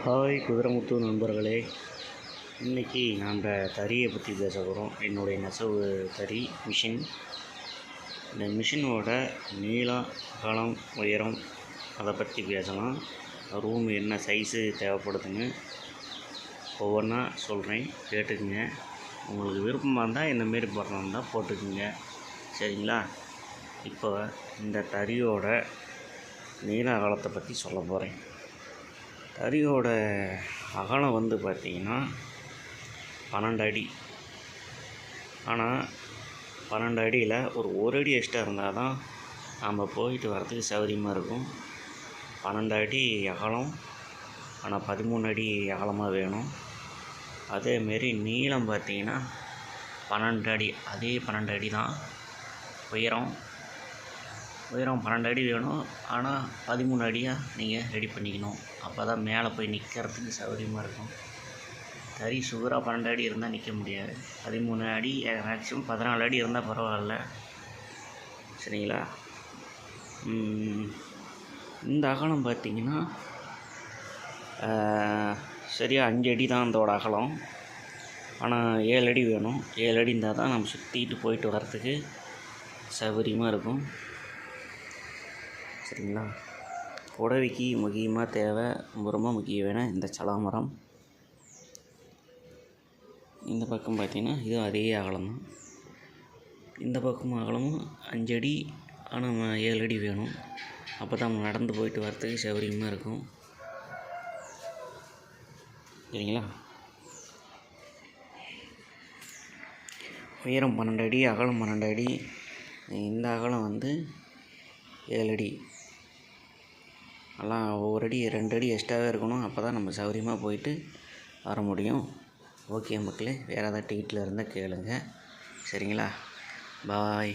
Hi குதிரைமுத்து நண்பர்களே, இன்றைக்கி நாம் தறியை பற்றி பேச போகிறோம். என்னுடைய நெசவு தறி மிஷின். இந்த மிஷினோட நீளம், அகலம், உயரம் அதை பற்றி பேசலாம். ரூம் என்ன சைஸு தேவைப்படுதுன்னு ஒவ்வொன்றா சொல்கிறேன், கேட்டுக்குங்க. உங்களுக்கு விருப்பமாக இருந்தால் இந்தமாரி போடுறதா இருந்தால் போட்டுக்குங்க, சரிங்களா? இப்போ இந்த தறியோட நீள அகலத்தை பற்றி சொல்ல போகிறேன். தறியோட அகலம் பார்த்திங்கன்னா 12 அடி. ஆனால் 12 அடியில் ஒரு அடி எக்ஸ்ட்ரா இருந்தால் தான் நம்ம போயிட்டு வரத்துக்கு சௌகரியமாக இருக்கும். 12 அடி அகலம், ஆனால் 13 அடி அகலமாக வேணும். அதேமாரி நீளம் பார்த்திங்கன்னா 12 அடி, அதே 12 அடி தான். உயரம் 12 அடி வேணும், ஆனால் 13 அடியாக நீங்கள் ரெடி பண்ணிக்கணும். அப்போ தான் மேலே போய் நிற்கிறதுக்கு சௌகரியமாக இருக்கும். தறி சுகராக 12 அடி இருந்தால் நிற்க முடியாது. 13 அடி, மேக்ஸிமம் 14 அடி இருந்தால் பரவாயில்ல, சரிங்களா? இந்த அகலம் பார்த்திங்கன்னா சரியாக 5 அடி தான் அதோட அகலம். ஆனால் 7 அடி வேணும். 7 அடி இருந்தால் தான் நம்ம சுற்றிட்டு போயிட்டு வரத்துக்கு சௌகரியமாக இருக்கும், சரிங்களா? புடவைக்கு முக்கியமாக தேவை, ரொம்ப முக்கியமான இந்த சலாமரம். இந்த பக்கம் பார்த்திங்கன்னா இது அதே அகலம் தான். இந்த பக்கம் அகலமும் 5 அடி, ஆனால் 7 அடி வேணும். அப்போ தான் நம்ம நடந்து போயிட்டு வரத்துக்கு சௌகரியமாக இருக்கும், சரிங்களா? உயரம் 12 அடி, அகலம் 12 அடி. இந்த அகலம் 7 அடி. எல்லாம் ஒவ்வொரு அடி 2 அடி எக்ஸ்ட்ராவே இருக்கணும். அப்போ தான் நம்ம சௌகரியமாக போயிட்டு வர முடியும். ஓகே மக்களே, வேறு ஏதாவது டிக்கெட்டில் இருந்தால் கேளுங்க, சரிங்களா? பாய்.